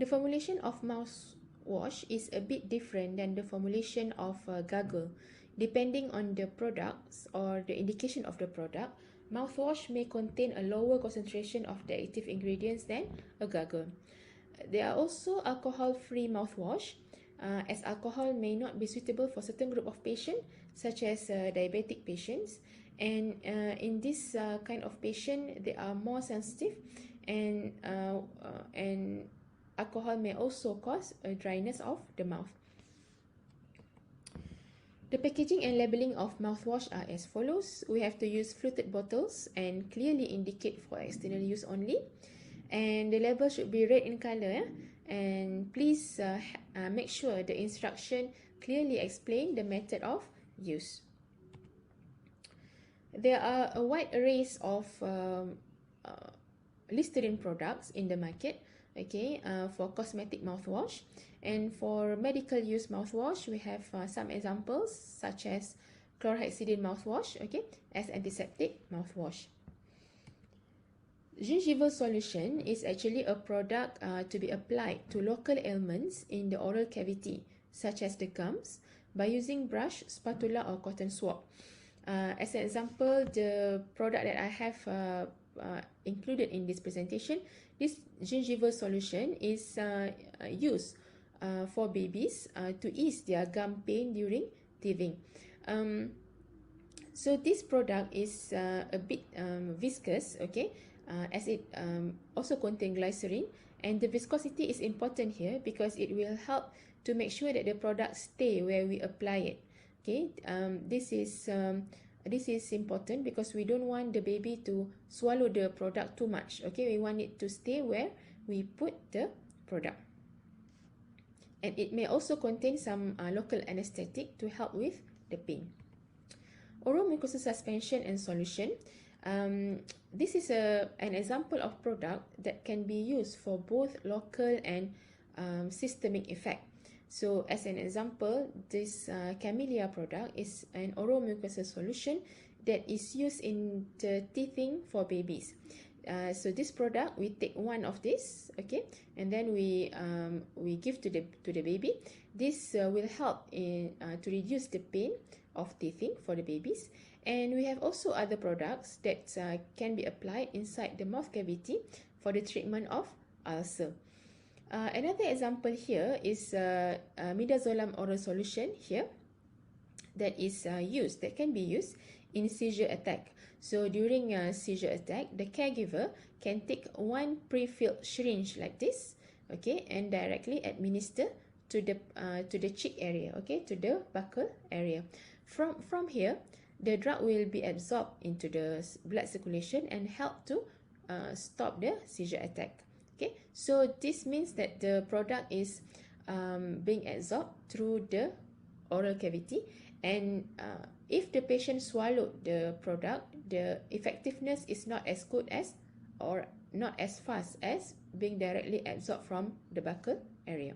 The formulation of mouthwash is a bit different than the formulation of gargle. Depending on the products or the indication of the product, mouthwash may contain a lower concentration of the active ingredients than a gargle. There are also alcohol-free mouthwash, as alcohol may not be suitable for certain group of patients, such as diabetic patients. And in this kind of patient, they are more sensitive, and alcohol may also cause a dryness of the mouth. The packaging and labeling of mouthwash are as follows. We have to use fluted bottles and clearly indicate for external use only. And the label should be red in color. And please make sure the instruction clearly explain the method of use. There are a wide array of Listerine products in the market, okay, for cosmetic mouthwash. And for medical use mouthwash, we have some examples such as chlorhexidine mouthwash, okay, as antiseptic mouthwash. Gingival solution is actually a product to be applied to local ailments in the oral cavity, such as the gums, by using brush, spatula, or cotton swab. As an example, the product that I have included in this presentation, this gingival solution is used for babies to ease their gum pain during teething. So this product is a bit viscous, okay, as it also contains glycerin, and the viscosity is important here because it will help to make sure that the product stay where we apply it. Okay, this is important because we don't want the baby to swallow the product too much. Okay, we want it to stay where we put the product. And it may also contain some local anesthetic to help with the pain. Oromucosal suspension and solution. This is an example of product that can be used for both local and systemic effect. So as an example, this Camellia product is an oromucosal solution that is used in the teething for babies. So this product, we take one of this, okay, and then we give to the baby. This will help in to reduce the pain of teething for the babies. And we have also other products that can be applied inside the mouth cavity for the treatment of ulcer. Another example here is midazolam oral solution here that can be used in seizure attack. So during a seizure attack, the caregiver can take one pre-filled syringe like this, okay, and directly administer to the cheek area, okay, to the buccal area. From here, the drug will be absorbed into the blood circulation and help to stop the seizure attack. Okay, so this means that the product is being absorbed through the oral cavity, and if the patient swallowed the product, the effectiveness is not as good as or not as fast as being directly absorbed from the buccal area.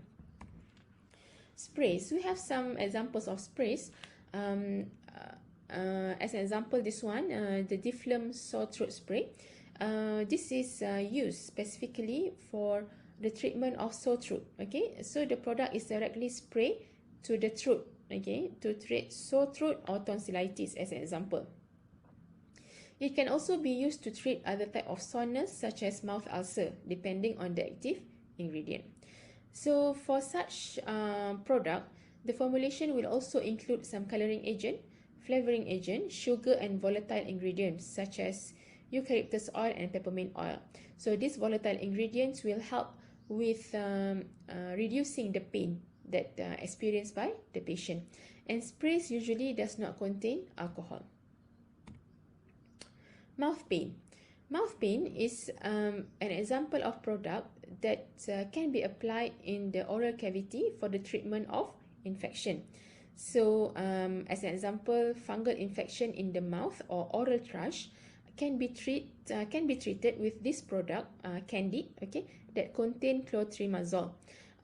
Sprays. We have some examples of sprays. As an example, this one, the Difflam sore throat spray. This is used specifically for the treatment of sore throat. Okay, so the product is directly sprayed to the throat, okay, to treat sore throat or tonsillitis as an example. It can also be used to treat other type of soreness such as mouth ulcer, depending on the active ingredient. So for such product, the formulation will also include some coloring agent, flavoring agent, sugar, and volatile ingredients such as eucalyptus oil and peppermint oil. So these volatile ingredients will help with reducing the pain that experienced by the patient. And sprays usually does not contain alcohol. Mouth pain. Mouth pain is an example of product that can be applied in the oral cavity for the treatment of infection. So as an example, fungal infection in the mouth or oral thrush can be treated with this product, Candid, okay, that contain clotrimazole.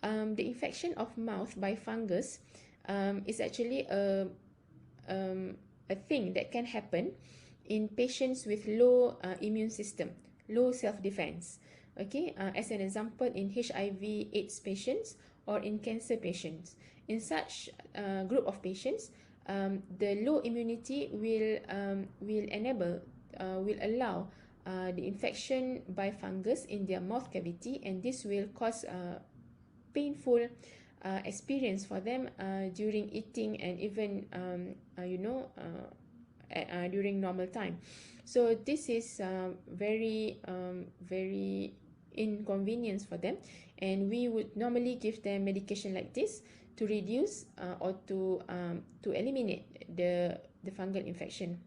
The infection of mouth by fungus is actually a thing that can happen in patients with low immune system, low self-defense. okay, as an example in HIV/AIDS patients or in cancer patients. In such group of patients, the low immunity will allow the infection by fungus in their mouth cavity, and this will cause painful experience for them during eating and even during normal time. So this is very inconvenience for them, and we would normally give them medication like this to reduce or to eliminate the fungal infection.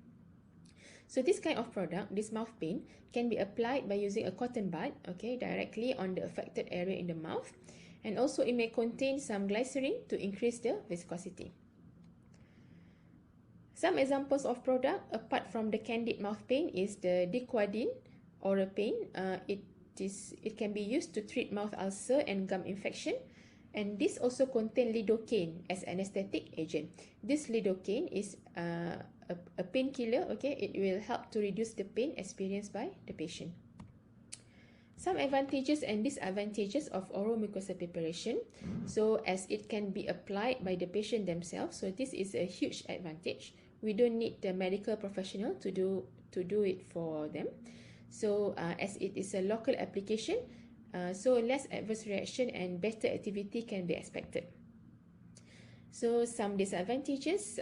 So this kind of product, this mouth pain, can be applied by using a cotton bud, okay, directly on the affected area in the mouth. And also it may contain some glycerin to increase the viscosity. Some examples of product apart from the candid mouth pain is the Dequadin oral pain. It can be used to treat mouth ulcer and gum infection. And this also contains lidocaine as anesthetic agent. This lidocaine is a painkiller, okay? It will help to reduce the pain experienced by the patient. Some advantages and disadvantages of oromucosal preparation. So as it can be applied by the patient themselves, so this is a huge advantage. We don't need the medical professional to do it for them. So as it is a local application, so less adverse reaction and better activity can be expected. So some disadvantages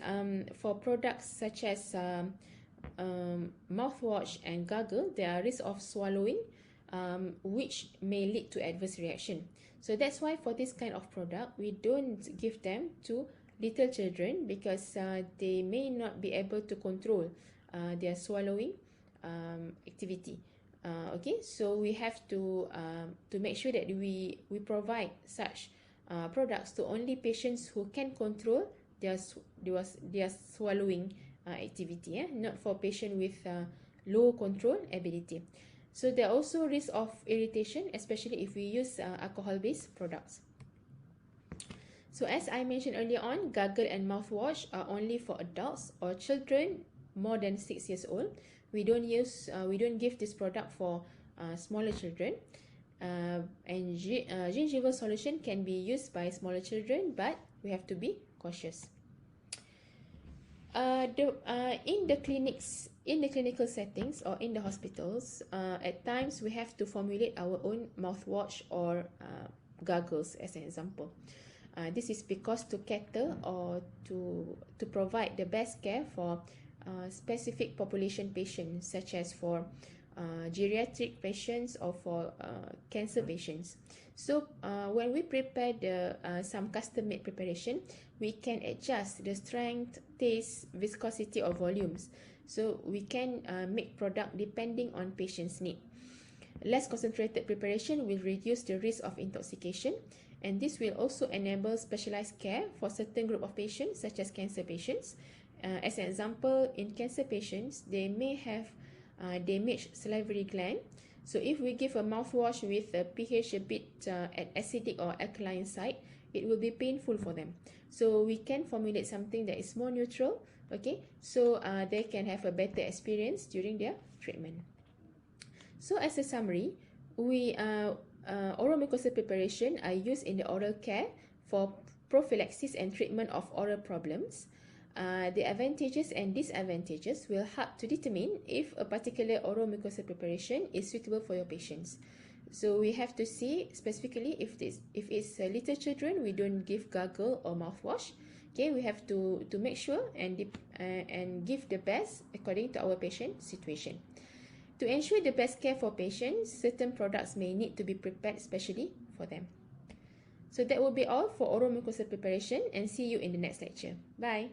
for products such as mouthwash and gargle, there are risks of swallowing, which may lead to adverse reaction. So that's why for this kind of product, we don't give them to little children because they may not be able to control their swallowing activity. Okay, so we have to make sure that we provide such products to only patients who can control their swallowing activity, not for patients with low control ability. So there are also risks of irritation, especially if we use alcohol-based products. So as I mentioned earlier on, gargle and mouthwash are only for adults or children more than 6 years old. We don't give this product for smaller children. And gingival solution can be used by smaller children, but we have to be cautious. In the clinical settings or in the hospitals, at times we have to formulate our own mouthwash or gargles as an example. This is because to cater or to provide the best care for specific population patients, such as for geriatric patients or for cancer patients. So when we prepare some custom-made preparation, we can adjust the strength, taste, viscosity or volumes. So we can make product depending on patient's need. Less concentrated preparation will reduce the risk of intoxication, and this will also enable specialized care for certain group of patients, such as cancer patients. As an example, in cancer patients, they may have damaged salivary gland. So if we give a mouthwash with a pH a bit at acidic or alkaline side, it will be painful for them. So we can formulate something that is more neutral, okay? So they can have a better experience during their treatment. So as a summary, oromucosal preparation are used in the oral care for prophylaxis and treatment of oral problems. The advantages and disadvantages will help to determine if a particular oromucosal preparation is suitable for your patients. So we have to see specifically if it's little children, we don't give gargle or mouthwash. Okay, we have to make sure and give the best according to our patient situation. To ensure the best care for patients, certain products may need to be prepared specially for them. So that will be all for oromucosal preparation, and see you in the next lecture. Bye.